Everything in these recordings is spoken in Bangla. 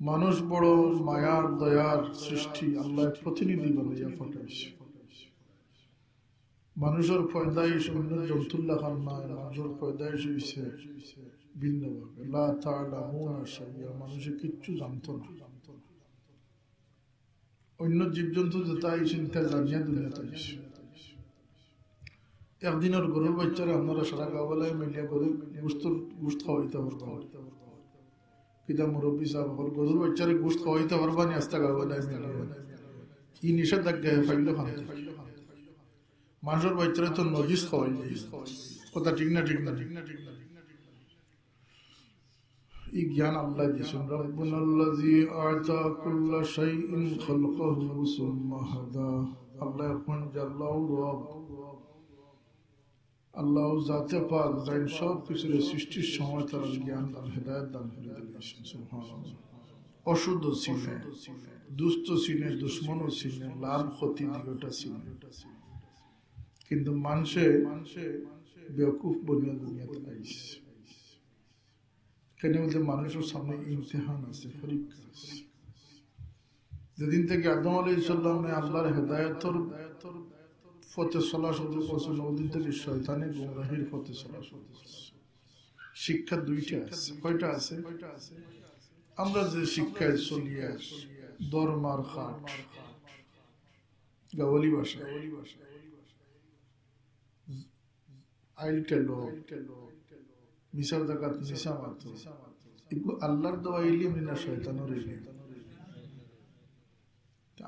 মানুষ বড় মায়ার দয়ার সৃষ্টি, আল্লাহ প্রতিনিধি বানাইয়া পাঠাইছে। মানুষের পয়দাইশ অন্য জন্তুল্লাহ খান নয়, মানুষের পয়দাইশ হইছে ভিন্নভাবে। লা তা'লামুনা শাইআ, মানুষে কিচ্ছু জানতো না। অন্য জীবজন্তু যেটা আইসেন তা জানিয়া দুনিয়াতে আইসে। একদিনের গরুর বাচ্চারা আপনারা সারা গাওয়ালায় মিলিয়া গরুর গোস্ত খাওয়াইতে পারবা। কিতা মুরব্বী সাহেব গরুর বাচ্চারে গোস্ত খাওয়াইতে পারবা নি? আস্তা গাওয়ালায় মিলিয়া ই নিষেধাজ্ঞা ফাইল খান্তে। মানুষের বাচ্চারা তো নজিস খাওয়াই, কথা ঠিক না? ঠিক না? ঠিক না? ঠিক না? এই জ্ঞান আল্লাহ দিয়েছেন। রব্বুনাল্লাযী আ'তা কুল্লা শাইইন খালকাহু সুম্মা হাদা। আল্লাহ এখন আল্লাহ রব, আল্লাহ জাতে পাক যাই সব কিছুর সৃষ্টির সময় তার জ্ঞান দান হেদায়েত দান করে দিয়েছেন। সুবহানাল্লাহ। অশুদ্ধ সিনে, দুষ্ট সিনে, দুশ্মনও সিনে, লাভ ক্ষতি দিগটা সিনে, কিন্তু মানুষে বেওকুফ বনিয়া দুনিয়াতে আইছে। কেন বলতে মানুষের সামনে ইমতিহান আছে, পরীক্ষা আছে। যেদিন থেকে আদম আলাইহিস সালামে আল্লাহর হেদায়েতের পথে চলা শুরু করছেন, ওদিন থেকে শয়তানের গুমরাহির পথে চলা শুরু করছে। শিক্ষা দুইটা আছে। কয়টা আছে? আমরা যে শিক্ষায় চলিয়ে দরমার খাট, গাওয়ালি ভাষা, আইল টেলো, মিশাল জাকাত, মিশা মাত্র, এগুলো আল্লাহর দেওয়া ইলম না শয়তানের ইলম?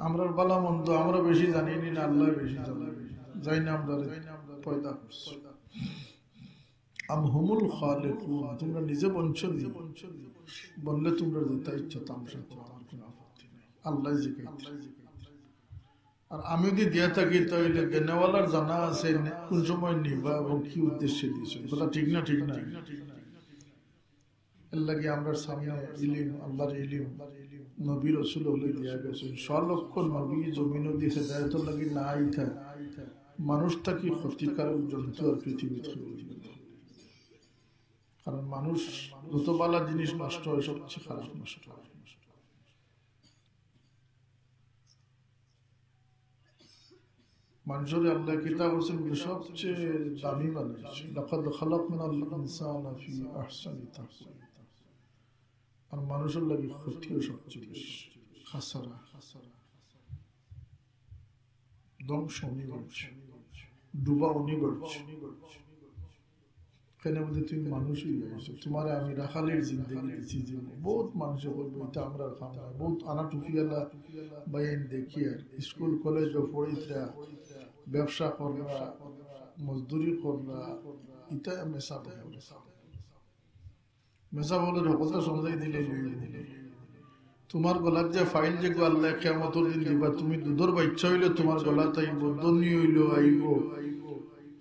আমরা বালা মন্দ আমরা বেশি জানি না, আল্লাহ বেশি জানি। যাই না আমরা পয়দা করছি। আম হুমুল খালিকুন, তোমরা নিজে বলছো নি? বললে তোমরা যেটা ইচ্ছা তামসা করো, আমার কোনো আপত্তি নেই। আল্লাহ জিকাইতে। আর আমি যদি দিয়ে থাকি তাহলে দেনেওয়ালার জানা আছে কোন সময় নিবা এবং কি উদ্দেশ্যে দিয়েছে। কথা ঠিক না? ঠিক না? এর লাগে আমরা সামনে ইলিম, আল্লাহর ইলিম, নবী রাসূল হলে দিয়া গেছে। স্বলক্ষ নবী জমিন দিয়ে হেদায়েতের লাগি না আইতা মানুষটা কি ক্ষতিকারক জন্তু আর পৃথিবীতে। কারণ মানুষ যত বালা জিনিস নষ্ট হয়, সবচেয়ে খারাপ নষ্ট হয়। মানুষের আল্লাহ কিতাব বলছেন সবচেয়ে দামি বানিয়েছে। লাকাদ খালাকনাল ইনসানা ফি আহসানি তাকওয়িম। আর মানুষের লাগি ক্ষতিও সবচেয়ে বেশি, খাসারা, ধ্বংস অনিবার্য, ডুবা অনিবার্য। কেন বলতে তুমি মানুষই হয়েছো। তোমার আমি রাখালের জিন্দগি দিচ্ছি যে বহুত মানুষে বলবো এটা আমরা খাম না। বহুত আনা টুপিয়ালা বাইন দেখি আর স্কুল কলেজ পড়িতরা, ব্যবসা করবা, মজদুরি করবা, এটা মেসা বলে মেসা বলে কথা সমঝাই দিলে তোমার গলার যে ফাইল যে আল্লাহ কিয়ামতের দিন দিবা, তুমি দুধর বাচ্চা হইলে তোমার গলা তাইব, ধনী হইলেও আইব,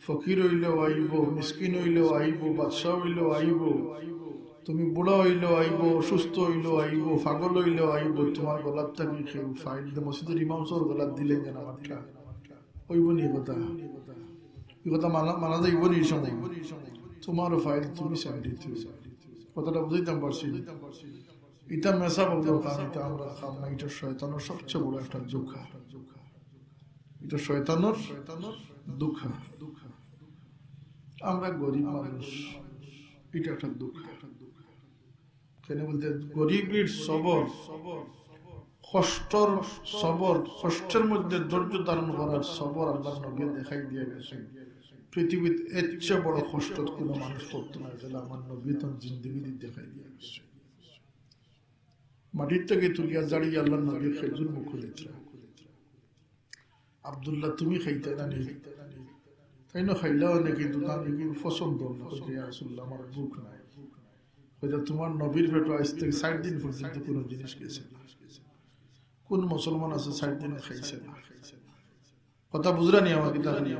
ফকির হইলেও আইব, মিসকিন হইলেও আইব, বাদশাহ হইলেও আইব, তুমি বুড়া হইলেও আইব, অসুস্থ হইলেও আইব, পাগল হইলেও আইব, তোমার গলার থাকি কেউ ফাইল মসজিদের ইমাম সাহেবের গলার দিলেন যেন আমারটা হইব নি? কথা এই কথা মানা যাইব নি? সময় তোমার ফাইল তুমি সাইডিতে। কথাটা বুঝাইতাম পারছি? এটা মেসা বলবো কারণ এটা আমরা খাম না। এটা শয়তানের সবচেয়ে বড় একটা দুঃখ। এটা শয়তানের দুঃখ। আমরা গরিব মানুষ, এটা একটা দুঃখ। কেন বলতে গরিবের সবর, কষ্টর সবর, কষ্টের মধ্যে ধৈর্য ধারণ করার সবর আল্লাহ নবী দেখাই দিয়ে গেছে। পৃথিবীতে এর চেয়ে বড় কষ্ট কোনো মানুষ করতো না, যেটা আমার নবী তার জিন্দগি দেখাই দিয়ে গেছে। মাটির থেকে তুলিয়া দাঁড়িয়ে আল্লাহ নবী খেজুর মুখ দিতে, আব্দুল্লাহ তুমি খাইতে না নেই তাই না? খাইলাও নাকি দোকান পছন্দ আমার বুক নাই। তোমার নবীর ভেটো আজ থেকে 60 দিন পর্যন্ত কোন জিনিস গেছে না। কোন মুসলমান আছে 60 দিন খাইছে না? কথা বুঝরা নি আমার কিতাব নিয়ে?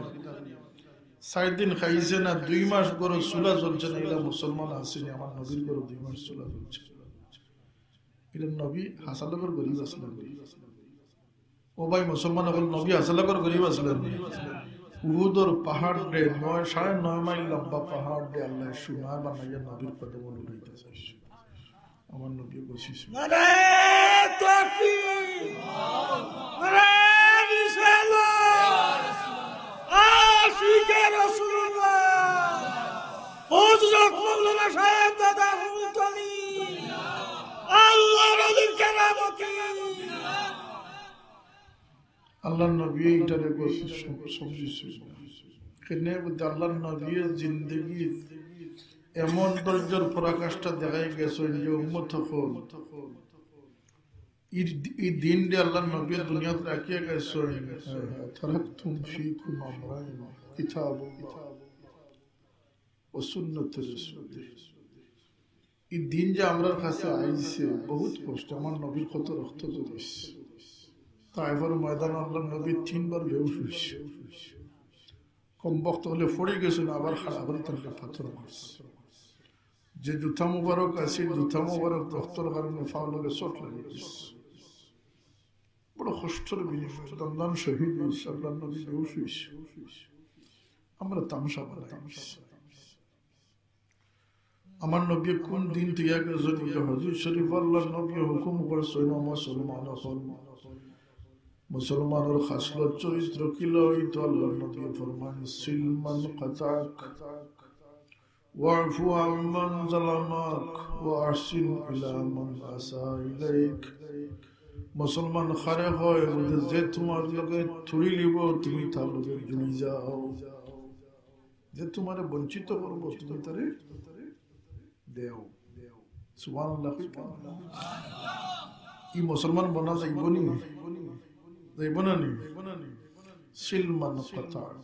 60 দিন খাইছে না, 2 মাস করে চুলা জ্বলছে না, এরা মুসলমান আসেনি। আমার নবীর করে 2 মাস চুলা জ্বলছে। এটা নবী হাসালগর গরিব আসলেন। ও ভাই মুসলমান হল, নবী হাসালগর গরিব আসলেন। উহুদর পাহাড় রে 9.5 মাইল লম্বা পাহাড় রে আল্লাহ সোনা বানাইয়া নবীর কদম উঠাইতেছে। আমার নবী বসিস আল্লাহ নবী এটারে সমঝিছিল কেনে বুঝতে আল্লাহ নবীর জিন্দগি এমন ধৈর্যের পরাকাষ্ঠা দেখাই গেছে যে উম্মত হল এই দিন দিয়ে আল্লাহ নবী দুনিয়াতে রাখিয়া গেছে তারাকতুম ফীকুম আমরাইন কিতাবুল্লাহ ওয়া সুন্নাতুর রাসূলিহ। এই দিন যে আমরার কাছে আইছে বহুত কষ্ট, আমার নবীর কত রক্ত ঝরেছে। তাইফের ময়দান আল্লাহ নবী 3 বার বেহুশ হইছে, কম বক্ত হলে পড়ে গেছিল, আবার খাড়া করে তাকে পাথর মারছে। যে জুতা মুবারক আছে জুতা মুবারক রক্তর কারণে ফাও লগে চোট লাগে গেছে, বড় কষ্টের বিনিময় দন্দান শহীদ হয়েছে, আল্লাহ নবী বেহুশ হইছে। আমরা তামসা বানাই। আমার নবী কোন দিন তিয়া গেছেন হযরত শরীফ আল্লাহ নবী হুকুম করেছেন মুসলমান হল। মুসলমানের খাসলত চরিত্র কি লইতো আল্লাহ নবী ফরমান সিলমান কাতাক ওয়াফু আম্মান যালামাক ওয়া আহসিন ইলা মান আসা ইলাইক। মুসলমান খারে হয় যে তোমার লগে থুড়ি লিব তুমি তার লগে জুড়ি যাও, যে তোমারে বঞ্চিত করবো তুমি তারে দেও। সুবহানাল্লাহ। ই মুসলমান বনা যাইবনি, যাইব না নি? সিলমান কাতাক,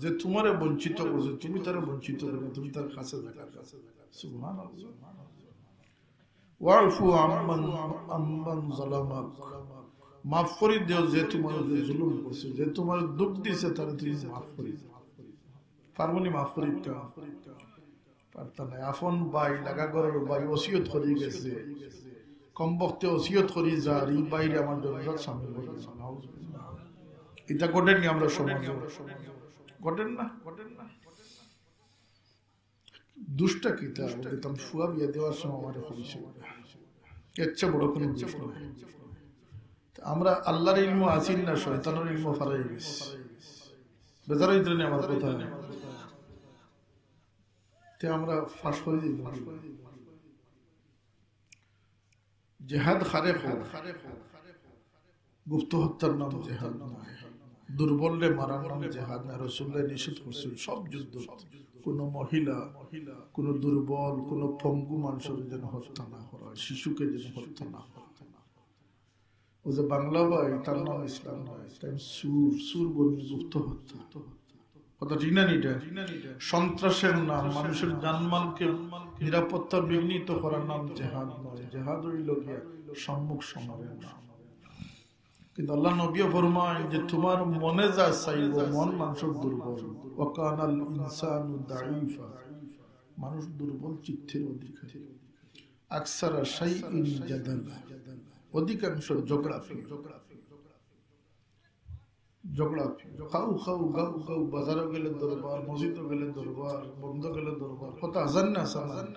যে তোমারে বঞ্চিত করছে তুমি তারে বঞ্চিত করবে, তুমি তার কাছে থাকার কাছে। সুবহানাল্লাহ। ওয়াফু আম্মান যালামাক, মাফ করে দেও যে তোমার যে জুলুম করছে, যে তোমার দুঃখ দিছে তারে তুমি মাফ করে দাও। পারবনি মাফ করে দিতে? পারতা নাই। আপন ভাই লাগা ঘরের ভাই ওসিয়ত করে গেছে, কম বক্তে ওসিয়ত করি যার এই বাইরে আমার জরুরত সামিল হয়ে গেছে। এটা ঘটেননি আমরা সমাজে, ঘটেন না? দুষ্টা কিতা বলতাম ফুয়া বিয়া দেওয়ার সময় আমার হয়েছে, এর বড় কোনো দুষ্ট নয়। আমরা আল্লাহর ইলমু আসিন না, শয়তানের ইলমু ফারাই গেছে। বেজারাই দিলেন আমার কথা নেই, আমরা ফাঁস করে দিই। জেহাদ খারে গুপ্ত হত্যার নাম জেহাদ নয়, দুর্বলরে মারার নাম জেহাদ না। রাসূলুল্লাহ নিষেধ করছেন সব যুদ্ধ, কোন মহিলা, কোন দুর্বল, কোন পঙ্গু মানুষের যেন হত্যা না করা হয়, শিশুকে যেন হত্যা না করা হয়। ও যে বাংলা ভাই তার নাম ইসলাম নয়, সুর বলি গুপ্ত হত্যা। কথা ঠিক না? সন্ত্রাসের নাম, মানুষের জানমালকে নিরাপত্তা বিঘ্নিত করার নাম জেহাদ নয়। জেহাদ হইল গিয়া সম্মুখ সমরের নাম। কিন্তু আল্লাহ নবী ফরমায় যে তোমার মনে যা চাইব, মন মানুষের দুর্বল। ওয়াকানাল ইনসানু দাঈফা, মানুষ দুর্বল চিত্তের অধিকারী। আকসারা শাইইন জাদালা, অধিকাংশ ঝগড়া। খাও খাও গাও গাও, বাজারে গেলে দরবার, মসজিদে গেলে দরবার, বন্ধ গেলে দরবার, কথা আজান না সালান।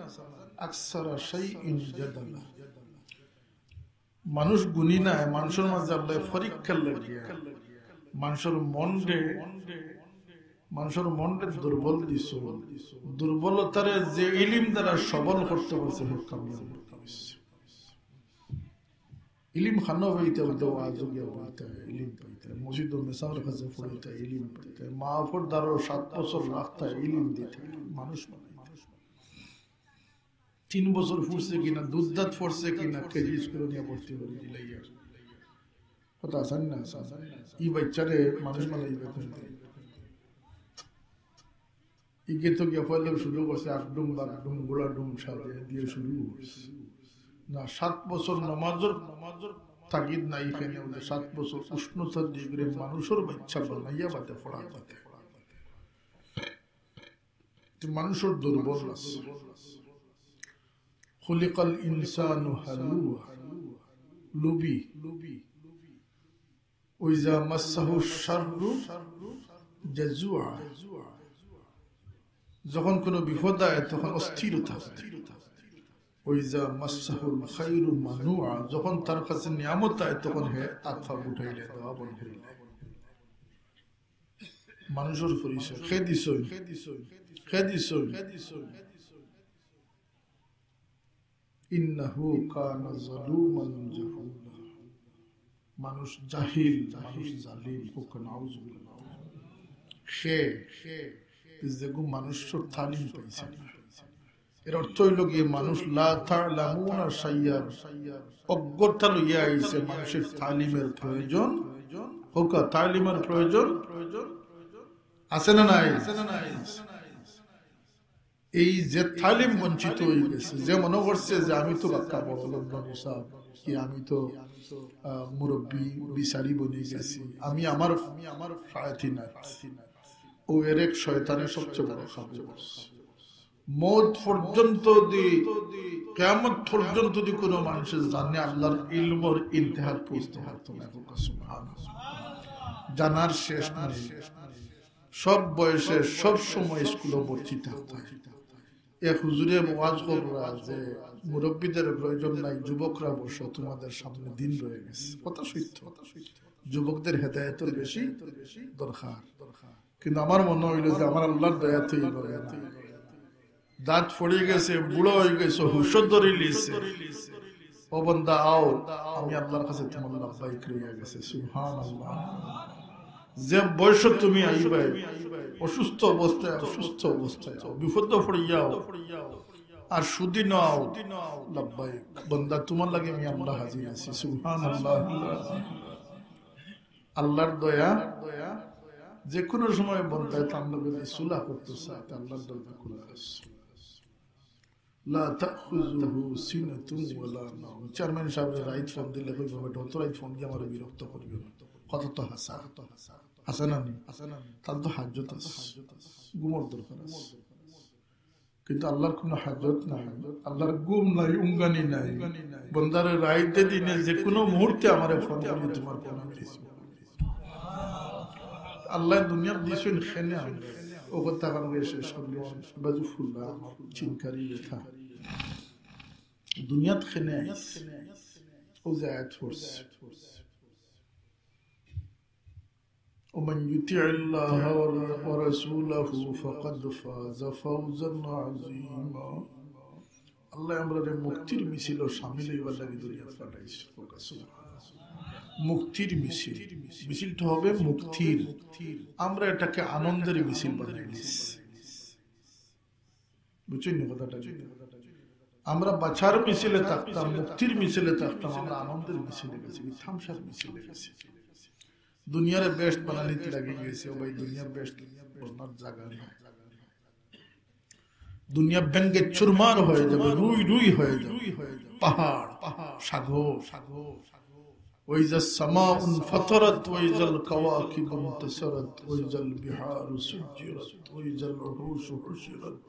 আকসারা শাইইন জাদালা, মানুষ গুণী নাই, মানুষের মাঝে আল্লাহ পরীক্ষার লাগিয়া মানুষের মনকে দুর্বল দিছ। দুর্বলতারে যে ইলিম দ্বারা সবল করতে পারছে, ইলিম খানো হইতে আজগিয়া বলতে ইলিম পাইতে, মসজিদ মেসার কাছে পড়িতে ইলিম পাইতে, মা অপর দ্বারা 7 বছর রাখতে ইলিম দিতে মানুষ। 3 বছর ফুটছে কিনা, দুধ দাঁত ফরছে কিনা, কেজি স্কুলে নিয়ে ভর্তি করে দিলাই। কথা আসান না? ই বাচ্চারে মানুষ মানে ইকে তো গিয়ে পয়লা শুরু করছে আকডুম বাগডুম গোলা ডুম সাথে দিয়ে শুরু করছে না। 7 বছর নমাজের তাগিদ নাই এখানে, 7 বছর উষ্ণতার ডিগ্রি মানুষের বাচ্চা বানাইয়া বাদে পড়া বাদে মানুষের দুর্বল আছে। খুলিকাল ইনসানু হালুয়া, লুবি। ওইজা মাসসাহু শাররু জাজুআ, যখন কোনো বিপদ আয় তখন অস্থিরতা। ওইজা মাসসাহুল খায়রু মানুআ, যখন তার কাছে নিয়ামত আয় তখন হে আতফা উঠাইলে দেওয়া বন্ধ হইলে। মানুষের পরিচয় খেদিছই ইন্নাহু কানা যালুমান জাহুলা, মানুষ জাহিল, মানুষ জালিম, সে যেগু মানুষের তালিম পাইছে না। এর অর্থ হইল গিয়ে মানুষ লা তা'লামুনা শাইয়ান, অজ্ঞতা লইয়া আইছে মানুষের তালিমের প্রয়োজন, হোকা তালিমের প্রয়োজন আছে না নাই? এই যে তালিম বঞ্চিত হয়ে গেছে, যে মনে করছে যে আমি তো বাক্কা বড় লোক সাহেব, কি আমি তো মুরব্বী বিচারি বনে গেছি, আমি আমার ফায়াতি না, ও এর এক শয়তানের সবচেয়ে বড় খাবো। মওত পর্যন্ত কিয়ামত পর্যন্ত যদি কোনো মানুষের জানে আল্লাহর ইলমের ইন্তেহার পৌঁছতে পারতো না, সুবহানাল্লাহ, জানার শেষ নাই। সব বয়সে সব সময় স্কুলে ভর্তি থাকতে হয়। এক হুজুরে ওয়াজ কররা যে মুরব্বীদের প্রয়োজন নাই, যুবকরা বসো, তোমাদের সামনে দিন রয়ে গেছে। কথা সত্য, যুবকদের হেদায়েতের বেশি দরকার। কিন্তু আমার মনে হইল যে আমার আল্লাহর দয়াতে এইভাবে না, দাঁত ফড়ে গেছে, বুড়ো হয়ে গেছে, হুশ ধরে লিছে, ও বান্দা আও, আমি আল্লাহর কাছে তোমার লাভবাহিক রয়ে গেছে। সুবহানাল্লাহ। যে বয়স তুমি আইবে অসুস্থ অবস্থায়, বিপদ পড়িয়াও আর সুদি নাও, লাভবাহিক বান্দা, তোমার লাগে আমি আল্লাহ হাজির আছি। সুবহানাল্লাহ। আল্লাহর দয়া যে কোনো সময় বান্দায় তার লগে সুলাহ করতে চায়, আল্লাহর দরজা খোলা আছে। লা তাখুযুহু সিনাতুন ওয়ালা নাওম। চেয়ারম্যান সাহেবের রাইট ফোন দিলে কইব বেটা তোর রাইট ফোন দিয়ে আমার বিরক্ত করবি না, কত তো হাসা না নি, তার তো হাজত আছে, ঘুমর দরকার আছে। কিন্তু আল্লাহর কোনো হাজত নাই, আল্লাহর ঘুম নাই, উঙ্গানি নাই। বান্দার রাইতে দিনে যে কোনো মুহূর্তে আমার ফোন করে তোমার ফোন দিছি। আল্লাহ দুনিয়ার দিছেন খেনে ও কথা কারণ এসে সব বাজু ফুল্লা চিনকারি ব্যথা দুনিয়াত খেনে ও জায়াত ফোর্স। ومن يطع الله ورسوله فقد فاز فوزا عظيما। আল্লাহ আমাদের মুক্তির মিছিল শামিল হইবার লাগি দুনিয়াত পাঠাইছে। মুক্তির মিছিল, মিছিলটা হবে মুক্তির, আমরা এটাকে আনন্দের মিছিল বানাই নিছি। বুঝছেন কথাটা? আমরা বাছার মিছিলে থাকতাম, মুক্তির মিছিলে থাকতাম, আমরা আনন্দের মিছিলে গেছি, থামসার মিছিলে গেছি। দুনিয়ার বেস্ট বানানিতে লাগে গেছে, ভাই দুনিয়ার বেস্ট বলার জায়গা নাই। দুনিয়া ভেঙ্গে চুরমার হয়ে যাবে, রুই রুই হয়ে যাবে, পাহাড় সাগর। وإذا السماء انفطرت وإذا الكواكب انتثرت وإذا البحار سجرت وإذا الوحوش حشرت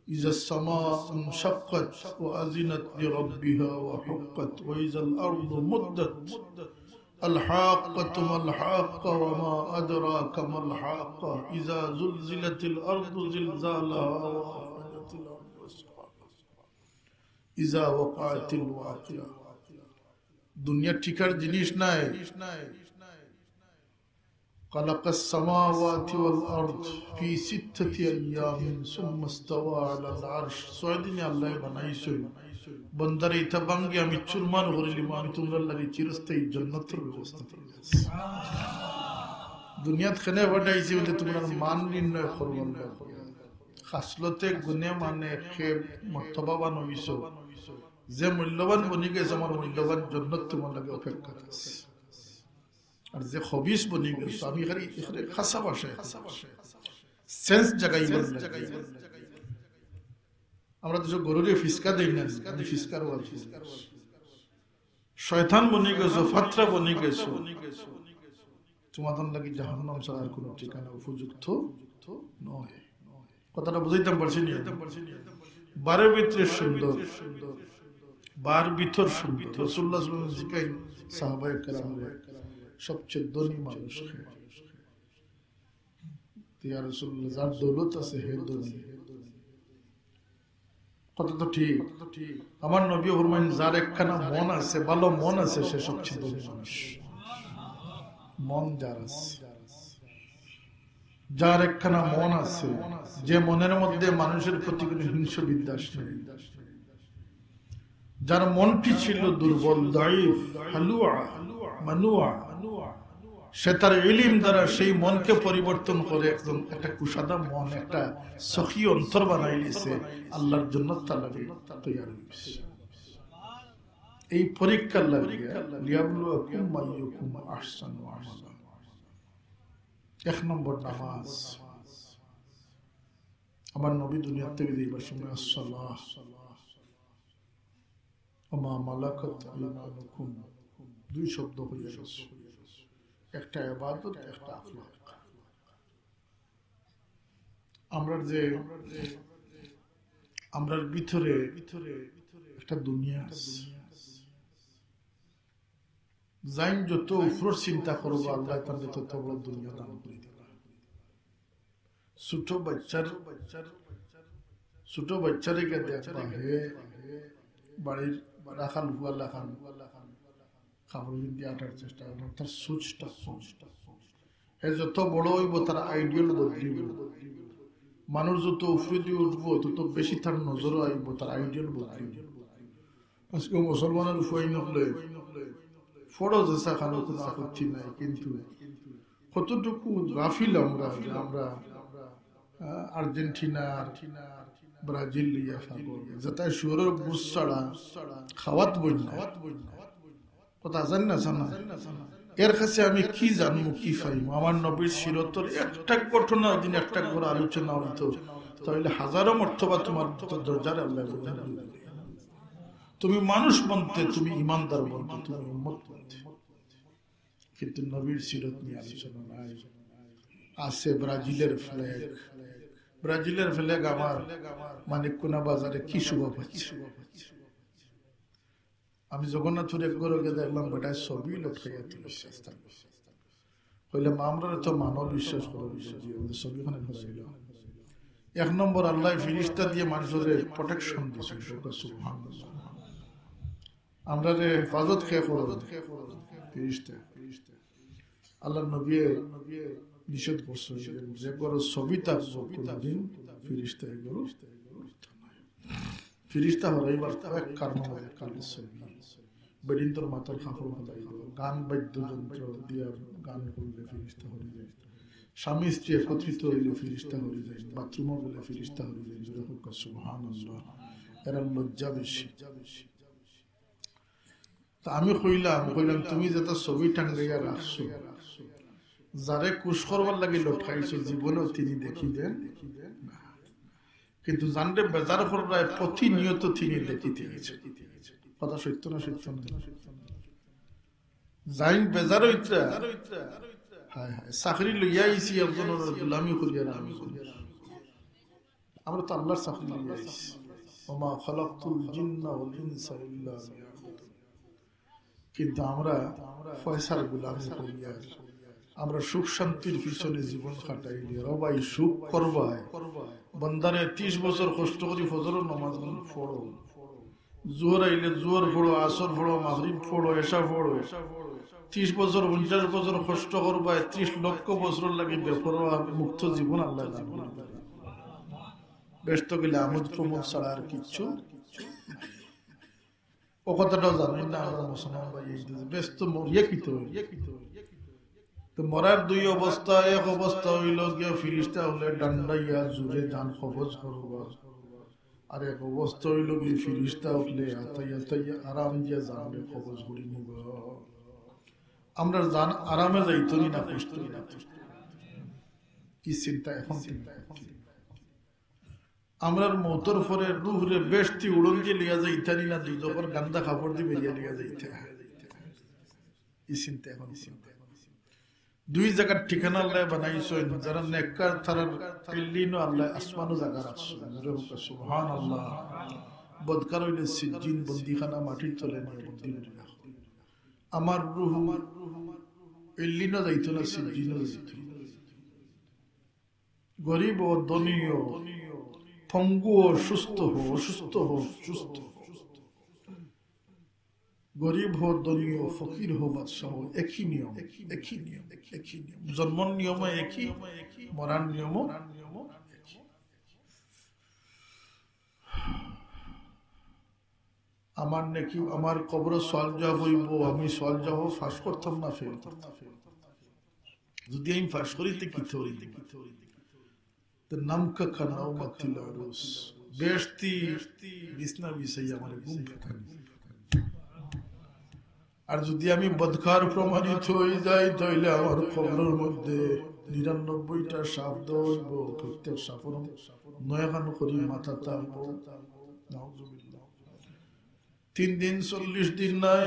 إذا السماء انشقت وأذنت لربها وحقت وإذا الأرض مدت الحاقة ما الحاقة وما أدراك ما الحاقة إذا زلزلت الأرض زلزالها وأخرجت الأرض أثقالها إذا وقعت الواقعة। দুনিয়া ঠিকার জিনিস নাই। খালাকাস সামাওয়াতি ওয়াল আরদ ফি সিত্তাতি আইয়ামিন সুম্মা ইসতাওয়া আলাল আরশ। 6 দিনে আল্লাহ বানাইছে। বান্দারে ইতা ভাঙ্গি আমি চুরমার করিলাম, আমি তোমরা লাগি চিরস্থায়ী জান্নাতের ব্যবস্থা করেছি। দুনিয়াত খানে বানাইছে বলে তোমরা মান নির্ণয় করবার না, খাসলতে গুণে মানে খেব মর্তবাবান হইছো। যে মূল্যবান বনি গেছে, আমার মূল্যবান জান্নাত তোমার লাগে অপেক্ষা আছে। আর যে খবিস বনি গেছে, আমি এখানে খাসা ভাষায় সেন্স জাগাইবার লাগে। আমরা তো গরুরে ফিসকা দেই না, আমি ফিসকার ওয়াজ। শয়তান বনি গেছো, ফাতরা বনি গেছো, তোমাদের লাগি জাহান্নাম ছাড়া আর কোনো ঠিকানা উপযুক্ত নয়। কথাটা বুঝাইতাম পারছি না? বারের ভিতরে সুন্দর, বার ভিতর সুন্দর। রাসূলুল্লাহ সাল্লাল্লাহু আলাইহি ওয়াসাল্লাম জিকাই সাহাবায়ে কেরামরে সবচেয়ে ধনী মানুষ কে ইয়া রাসূলুল্লাহ, যার দৌলত আছে হে ধনী। কথা তো ঠিক। আমার নবী ফরমায়েন যার একখানা মন আছে, ভালো মন আছে, সে সবচেয়ে ধনী মানুষ। মন যার আছে, যার একখানা মন আছে, যে মনের মধ্যে মানুষের প্রতি কোনো হিংসা বিদ্বেষ নেই, যার মনটি ছিল দুর্বল, দাইফ, হালুয়া, মানুয়া, সে তার ইলম দ্বারা সেই মনকে পরিবর্তন করে একদম একটা কুসাদা মন, একটা সখী অন্তর বানাই নিছে, আল্লাহর জন্য তালাবি তৈরি হয়েছে। এই পরীক্ষার লাগিয়া লিয়াবলুয়াকুম আইয়ুকুম আহসানু আমালা। 1 নম্বর নামাজ। আমার নবী দুনিয়া থেকে যাইবার সময় আসসালাহ ওয়া মা মালাকাত আইমানুকুম 2 শব্দ হয়ে গেছে, একটা ইবাদত, একটা আখলাক। আমরার ভিতরে একটা দুনিয়া আছে, যাইন যত উপর চিন্তা করবো আল্লাহ তাআলা তত বড় দুনিয়া দান করে দিবে। ছোট বাচ্চারে কে দেখবা, হে বাড়ির রাখাল হুয়াল্লা খান খাবার বিন্দি আটার চেষ্টা করে, তার সুচটা হে যত বড় হইব তার আইডিয়াল বদলিব। মানুষ যত উপরে দিয়ে উঠবো তত বেশি তার নজরও আইব, তার আইডিয়াল বদলিব। আজকে মুসলমানের উপায় নহলে ফরজ এসা খানো কোনো আপত্তি নাই, কিন্তু কতটুকু গাফিল আমরা যে আমরা আর্জেন্টিনা ব্রাজিল লিয়া খাবো, যাতে শুয়োরের বুঝ ছাড়া খাওয়াত বই না কথা জান না জানা। এর কাছে আমি কি জানবো, কি পাইব? আমার নবীর সিরতর একটা ঘটনা দিন একটা করে আলোচনা হইতো, তাহলে হাজারো মর্তবা তোমার দরজার আল্লাহ। তুমি মানুষ বলতে, তুমি ইমানদার বলতে, তুমি উম্মত বলতে, কিন্তু নবীর সিরত নিয়ে আলোচনা নাই। আছে ব্রাজিলের ফ্ল্যাগ আমার মানিককুনা বাজারে কি শোভা পাচ্ছে। আমি জগন্নাথপুর একবার দেখলাম বেটায় ছবি লটকাইয়া তুলেছে, কইলাম আমরা তো মানব বিশ্বাস করো, ছবিখানে হয়েছিল। 1 নম্বর আল্লাহ ফিরিস্তা দিয়ে মানুষের প্রোটেকশন দিয়েছে, সুবহানাল্লাহ। আমরা যে হেফাজত খেয়ে করো ফিরিস্তা, আল্লাহ নবী নিষেধ করছে যে গরো ছবি থাকবো কোনদিন ফিরিস্তা এগুলো ফিরিস্তা হরাইবার এক কারণ আমাদের কালের ছবি বেডিন্তর মাথার কাপড় হলাই গান বাদ্যযন্ত্র দিয়ে গান করলে ফিরিস্তা হয়ে যায়, স্বামী স্ত্রী একত্রিত হইলে ফিরিস্তা হয়ে যায়, বাথরুমও বলে ফিরিস্তা হয়ে যায়। সুবহানাল্লাহ, এরা লজ্জা বেশি। তা আমি কইলাম তুমি যেটা ছবি টাঙ্গাইয়া রাখছো, যারে কুশ করবার লাগে লটকাইছো জীবনেও তিনি দেখিবেন না, কিন্তু জানলে বেজার করবায় প্রতিনিয়ত তিনি দেখিতে গেছে। কথা সত্য না সত্য না? যাইন বেজার হইতা হায় হায় চাকরি লইয়া আইছি একজনের গোলামি করিয়া না, আমরা তো আল্লাহর চাকরি লইয়া আইছি। ওমা খালাকতুল জিন্না ওয়াল ইনসা ইল্লা লিয়াবুদুন। কিন্তু আমরা পয়সার গোলামি করিয়া, আমরা সুখ শান্তির পিছনে জীবন কাটাই দিয়ে রবাই সুখ করবাই বন্দারে 30 বছর কষ্ট করি ফজরের নামাজ পড়ো, জোহর আইলে জোহর পড়ো, আসর পড়ো, মাগরিব পড়ো, এশা পড়ো। 30 বছর 50 বছর কষ্ট করবাই, 30 লক্ষ বছর লাগে বেপরোয়া মুক্ত জীবন আল্লাহ দান করে। ব্যস্ত গেলে আমোদ প্রমোদ ছাড়া আর কিচ্ছু। ও কথাটাও জানেন না আমরা মুসলমান ভাই, ব্যস্ত মরিয়া কিতে তো মরার 2 অবস্থা। এক অবস্থা হইল গিয়া ফিরিস্তা হলে ডান্ডাইয়া জুড়ে যান কবজ করবা, আর এক অবস্থা হইল গিয়ে ফিরিস্তা হলে আতাইয়া আরাম দিয়া জানবে কবজ করি নিব। আমরা জান আরামে যাইতনি না কষ্ট কি চিন্তা এখন আমরার মৌতর পরে রুহরে বেশটি উড়ন দিয়ে লিয়া যাইতানি না, দুজকের গান্দা কাপড় দিয়ে বেরিয়ে লিয়া যাইতে এই চিন্তা এখন। চিন্তা 2 জায়গার ঠিকানা আল্লাহ বানাইছেন, যারা নেককার তারার ইল্লিনো আল্লাহ আসমানো জায়গা রাখছেন। সুবহানাল্লাহ। বদকার হইলে সিজ্জিন বন্দিখানা মাটির তলে নিয়ে বন্দি করে রাখো। আমার রুহ ইল্লিনো যাইতো না, সিজ্জিনও যাইতো। গরিব ও ধনী ও পঙ্গু ও সুস্থ হো, অসুস্থ হো সুস্থ, গরিব হো ধনী হো ফকির হো বাদশাহ হো, একই নিয়ম, একই নিয়ম, একই নিয়ম। জন্মর নিয়ম একই, মরার নিয়ম একই। আমার নাকি আমার কবরে সওয়াল জবাব হইব, আমি সওয়াল জবাব ফাঁস করতাম না ফেল করতাম। যদি আমি ফাঁস করিতে কি তো নামকা খানাও মাতিল আরুস বেশতি বিছনা বিছাই আমার ঘুম ফাটানি। আর যদি আমি বদকার প্রমাণিত হয়ে যাই তাহলে আমার কবরের মধ্যে ৯৯টা সাপ দইব, প্রত্যেক সাপের ৯ করে মাথা থাকবো। ৩ দিন ৪০ দিন নাই,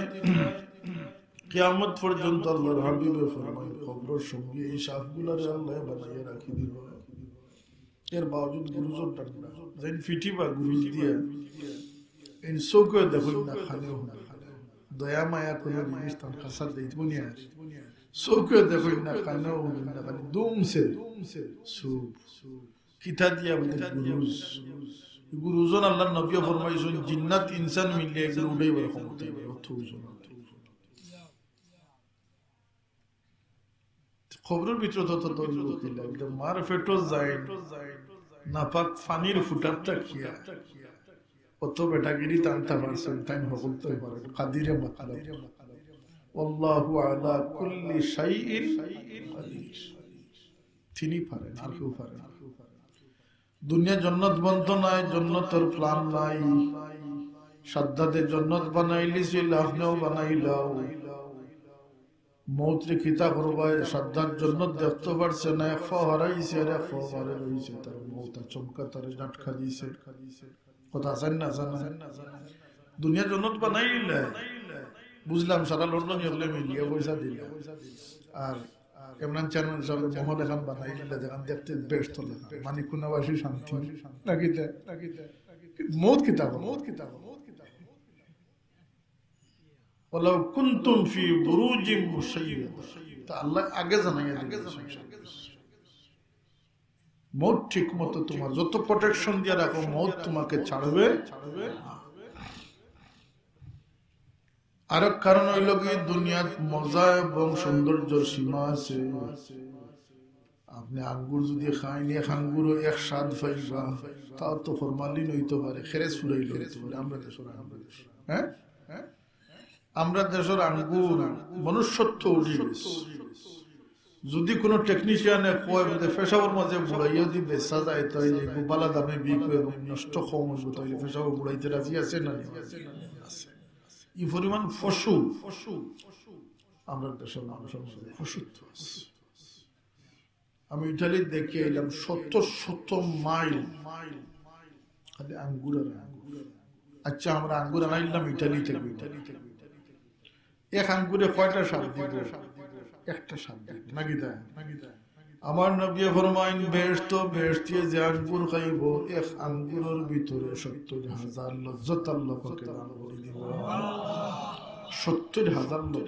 কিয়ামত পর্যন্ত আল্লাহর হাবিবে ফরমায় কবরের সঙ্গে এই সাপগুলারে আল্লাহ বানাইয়া রাখি দিব। এর বাওজুদ গুরুজন ডাকনা যেন ফিটিবা গুরুজ দিয়া ইন চৌকে দেখুন না খানেও না দয়া মায়া কোনো জিনিস তার খাসার দিত বুনিয়া চৌকে দেখুন না খানেও না খালি দুমছে সুপ কিতা দিয়া বলে গুরুজ। গুরুজন আল্লাহর নবী ফরমাইছেন জিন্নাত ইনসান মিলে এগুলো উড়াই বড় ক্ষমতা অর্থজন। খবরের ভিতরে তত মার ফেটো যায় নাপাক ফানির ফুটারটা খিয়া কত বেটাগিরি টানতে পারছেন টাইম হকলতে পারেন কাদিরে মাতলাব আল্লাহু আলা কুল্লি শাইইন কাদির। তিনি পারেন, আর কেউ পারেন। দুনিয়া জান্নাত বন্ধ নাই, জান্নাতের প্ল্যান নাই। সাদ্দাতে জান্নাত বানাইলি সে লাভনেও বানাইলাও মৌত্রে কিতা করবায় সাদ্দার জান্নাত দেখতে পারছে না, এক ফা হারাইছে আর এক ফা হারে রইছে, তার মৌতা চমকা তারে ডাটকা দিছে। কথা আছেন না জানেন? দুনিয়া জান্নাত বানাইলে বুঝলাম সারা লন্ডন হলে মিলিয়ে পয়সা দিলে আর ইমরান চেয়ারম্যান সাহেব মহল এখন বানাইলে যেখান দেখতে বেশ তো লেখা মানে কোনাবাসী শান্তি নাকিতে মৌত কিতাব ওয়ালাউ কুনতুম ফি বুরুজিম মুশাইয়াদা, তা আল্লাহ আগে জানাইয়া দিলেন মৌত ঠিক মতো তোমার যত প্রোটেকশন দিয়ে রাখো মৌত তোমাকে ছাড়বে। আর কারণ হইল কি দুনিয়ার মজা এবং সৌন্দর্যের সীমা আছে। আপনি আঙ্গুর যদি খাইনি আঙ্গুরও এক স্বাদ পাইবা, তাও তো ফরমালিন হইতে পারে, খেরেজ ফুরাইলে হইতে পারে। আমরা দেশের হ্যাঁ আমরা দেশের আঙ্গুর মনুষ্যত্ব উঠে গেছে। যদি কোনো টেকনিশিয়ানে কয় পেশাবের মাঝে বুড়াইয়া যদি বেচা যায় তাইলে গোপালা দামে বিকবে এবং নষ্ট কম হইব, তাইলে পেশাবে বুড়াইতে রাজি আছে না আছে। এই পরিমাণ পশু আমরা দেশের মানুষের মধ্যে পশুত্ব আছে। আমি ইটালি দেখে এলাম ৭০ মাইল খালি আঙ্গুরের আঙ্গুর। আচ্ছা আমরা আঙ্গুর আনাইলাম ইটালি থেকে, এক আঙ্গুরে কয়টা সার দিব? একটা সার দিব নাকি দেয়? আমার নবী ফরমাইন বেহেশত বেহেশতিয়ে যে আঙ্গুর খাইব এক আঙ্গুরের ভিতরে ৭০,০০০ লজ্জত আল্লাহ পাকে দান করে দিব। ৭০,০০০ লোক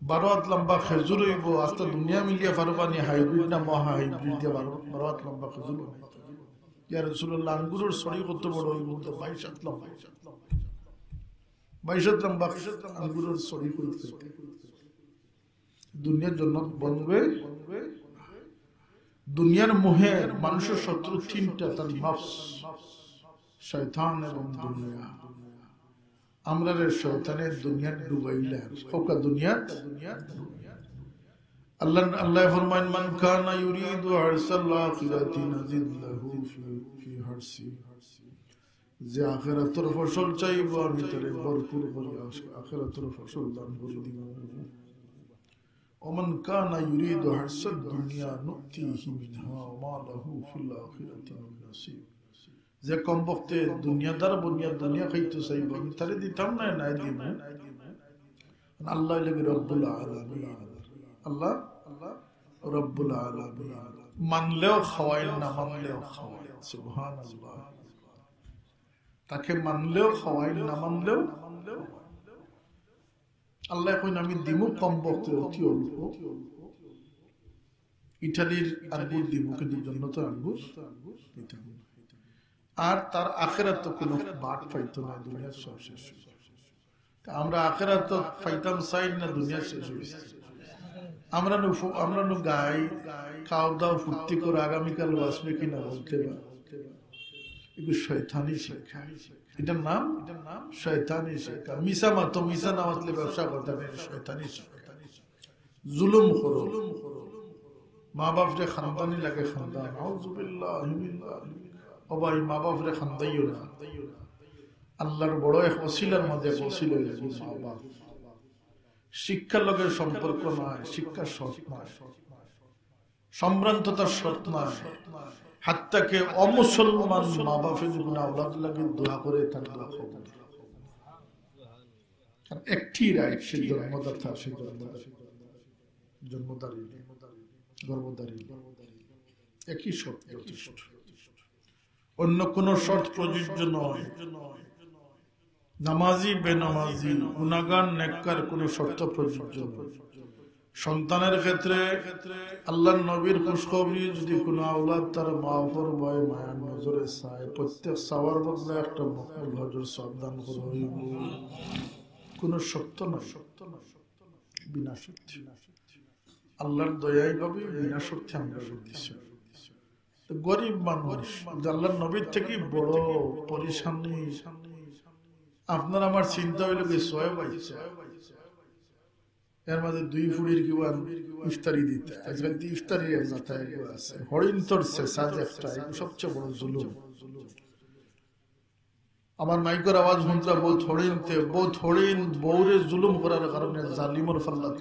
12 হাত লম্বা খেজুর হইব। আস্তে দুনিয়া মিলিয়ে পারবানি হাইব্রিড না মহা হাইব্রিড দিয়ে 12 হাত লম্বা খেজুর বানাইতে হবে। ইয়া রাসূলুল্লাহ আঙ্গুরের ছড়ি কত বড় হইব? 22 হাত লম্বা। 22 হাত লম্বা আঙ্গুরের ছড়ি করতে দুনিয়ার জন্য বনবে। দুনিয়ার মোহে মানুষের শত্রু 3টা, তার নফস, শয়তান এবং দুনিয়া। আমরা শয়তানের দুনিয়া ডুবাইলা ওকা দুনিয়া। আল্লাহ ফরমান মান কানা ইউরিদু হারসাল আখিরাতি নাজিদ লাহু ফি হারসি, যে আখিরাতের ফসল চাইবো আমি তারে ভরপুর করে আখিরাতের ফসল দান করে দিব। ওমান কানা ইউরিদু হারসাদ দুনিয়া নুতিহি মিনহা ওয়া মা লাহু ফিল আখিরাতি মিন নাসিব, যে কম বক্তে দুনিয়াদার দুনিয়া খাইতে চাইব আমি তারে দিতাম না, নাই দিব। আল্লাহ লাগে রব্বুল আলামিন, আল্লাহ রব্বুল আলামিন মানলেও খাওয়ায় না মানলেও খাওয়ায়। সুবহানাল্লাহ, তাকে মানলেও খাওয়ায় না মানলেও আল্লাহ কইন আমি দিমু কম বক্তে অতি অল্প। ইটালির আঙ্গুর দিব কিন্তু জান্নাতের আঙ্গুর দিতাম না। আর তার আখিরাত তো কোনো বাট পাইতো না, দুনিয়ার সব শেষ। আমরা আখিরাত তো পাইতাম চাই না, দুনিয়া শেষ হয়েছে। আমরা গাই খাও দাও ফুর্তি করে আগামীকাল বাঁচবে কিনা বলতে পারি, এগুলো শয়তানি শিক্ষা। এটার নাম শয়তানি শিক্ষা। মিশা মাতো, মিশা না মাতলে ব্যবসা করতে নেই, শয়তানি শিক্ষা। জুলুম করো, মা বাপরে খানদানি লাগে, খানদান আউযুবিল্লাহি মিনাল্লাহি। ও ভাই, মা বাপরে খানদাইও না, আল্লাহর বড় এক ওসিলার মধ্যে ওসিলা হইল মা বাপ। শিক্ষার লগের সম্পর্ক নয়, শিক্ষার শর্ত নয়, সম্ভ্রান্ততার শর্ত নয়। হাত্তাকে অমুসলমান মা বাপে যখন আওলাদ লাগে দোয়া করে, তার দোয়া কবুল। একটি রাইট, সে জন্মদাতা, সে জন্মদারি, গর্ভধারী, একই শর্ত যথেষ্ট, অন্য কোন শর্ত প্রযোজ্য নয়। নামাজি বেনামাজি, গুনাহগার নেককার কোন শর্ত প্রযোজ্য নয়। সন্তানের ক্ষেত্রে আল্লাহর নবীর খুশখবরি, যদি কোনো আওলাদ তার মা বাবার ভয়ে মায়ার নজরে চায়, প্রত্যেক চাওয়ার বদলে একটা মকবুল হজর সাবধান করে হইব। কোন শর্ত না, বিনা শর্তে আল্লাহর দয়াই ভাবে বিনা শর্তে আমরা দিচ্ছি। গরিব মানুষ আল্লাহর নবীর থেকে বড় পরিশানি। আপনার আমার চিন্তা হইল কি সোয়েব আইছে, এর মাঝে 2 ফুড়ির কিবা ইফতারি দিতে, আজকাল ইফতারি আছে, হরিণ তরছে সাজ একটা, সবচেয়ে বড় জুলুম। আমার মাইকের আওয়াজ শুনতে বহুত হরিণতে, বহুত হরিণ বউরে জুলুম করার কারণে জালিমর ফাল্লাত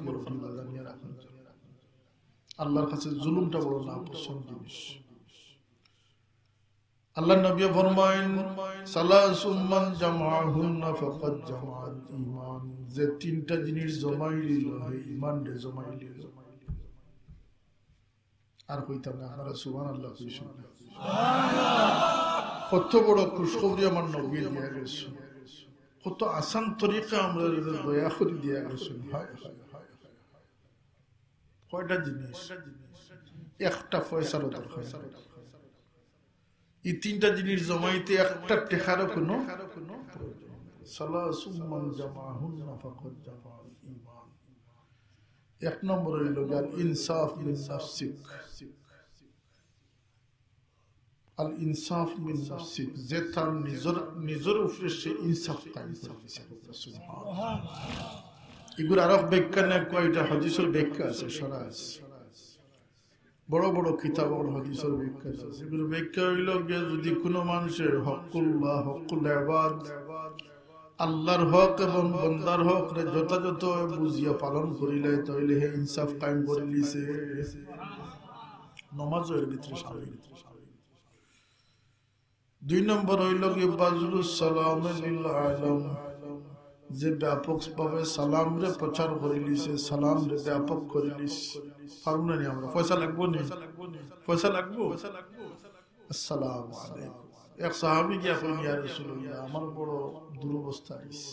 জানিয়ে রাখুন। আল্লাহর কাছে জুলুমটা বড় নাপসন্দ জিনিস। আল্লাহ নবী ফরমায়েন, সালাসুম মান জামাহুন্না ফাকাদ জামাআল ঈমান। যে 3টা জিনিস জমাই লিল, ঈমান রে জমাই লিল। আর কইতাম না, আপনারা সুবহানাল্লাহ কইছেন। কত বড় খুশখবরি আমার নবী দিয়া গেছেন, কত আসান তরিকা আমরা দয়া করে দিয়া গেছেন। হায় হায় হায়, কয়টা জিনিস, একটা ফয়সালা দরকার। এই 3টা জিনিস জমাইতে একটা টেকারও কোনো প্রয়োজন। সালাসুম মান জামাহুন্না ফাকাদ জামাআল ঈমান। 1 নম্বর হইল আল ইনসাফ মিন নাফসিক। আল ইনসাফ মিন নাফসিক, যে তার নিজের উপরে সে ইনসাফ কায়েম করেছে। সুবহানাল্লাহ। এগুলো আরব ব্যাখ্যা না, কয়টা হাদিসের ব্যাখ্যা আছে, সরাস বড় বড় কিতাব হাদিসের ব্যাখ্যা আছে। এগুলো ব্যাখ্যা হইল যে যদি কোনো মানুষের হকুল্লাহ, হকুল ইবাদ, আল্লাহর হক এবং বান্দার হক রে যথাযথ বুঝিয়া পালন করিলে, তাইলে হে ইনসাফ কায়েম করে লিছে। নামাজের ভিতরে শামিল। 2 নম্বর হইল কি বাজলুস সালাম লিল আলাম, যে ব্যাপক ভাবে সালাম রে প্রচার করিলিছে, সালাম রে ব্যাপক করিলিস। পারব না, আমরা পয়সা লাগবো না, পয়সা লাগবো। আসসালামু আলাইকুম। এক সাহাবী গিয়া কইল, ইয়া রাসূলুল্লাহ, আমার বড় দুরবস্থা হইছে,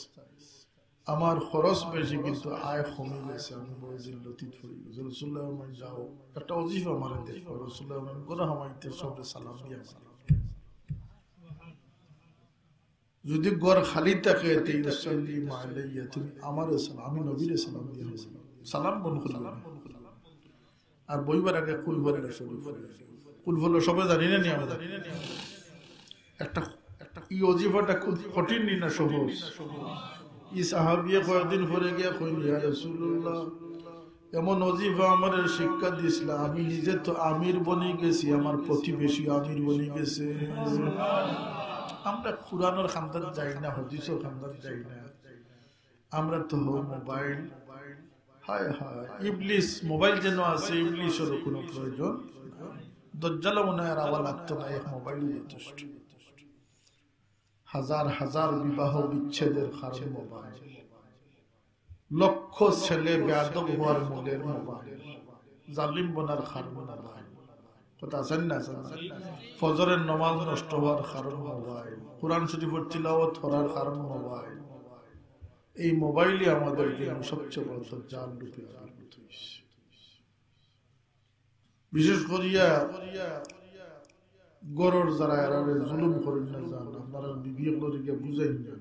আমার খরচ বেশি কিন্তু আয় কমে গেছে, আমি বড় জিল্লতিত পড়ে গেছি। রাসূলুল্লাহ বলেন, যাও একটা ওজিফা আমারে দেখো। রাসূলুল্লাহ বলেন, গোনা হামাইতে সবে সালাম দিয়া মারি। যদি ঘর খালি থাকে, তুমি আমার সালাম, আমি নবীর সালাম দিয়ে সালাম বন করবে না। আর বইবার আগে কুল ভরে কুল ভরলে সবাই জানি না, আমরা একটা ই অজিফাটা খুব কঠিন নি না সহজ। ই সাহাবিয়ে কয়েকদিন পরে গিয়া কইল, ইয়া রাসূলুল্লাহ, এমন অজিফা আমার শিক্ষা দিছিল, আমি নিজে তো আমির বনে গেছি, আমার প্রতিবেশী আমির বনে গেছে। আমরা কুরআনের খানদান যাই না, হাদিসের খানদান যাই না, আমরা তো মোবাইল। হায় হায়, ইবলিস মোবাইল যেন আছে, ইবলিসের কোনো প্রয়োজন দজ্জাল মনে আর আবার লাগতো না, এক মোবাইলই যথেষ্ট। হাজার হাজার বিবাহ বিচ্ছেদের কারণ মোবাইল, লক্ষ ছেলে বেয়াদব হওয়ার মূলের মোবাইল, জালিম বনার কারণ মোবাইল। কথা আছেন না? ফজরের নামাজ নষ্ট হওয়ার কারণ মোবাইল, কোরআন শরীফের তিলাওয়াত করার কারণ মোবাইল। এই মোবাইলই আমাদের জন্য সবচেয়ে বড় জাল রূপে আবির্ভূত হয়েছে। বিশেষ করিয়া গরর যারা এরারে জুলুম করেন না, জান আপনারা বিবেককে বুঝাই না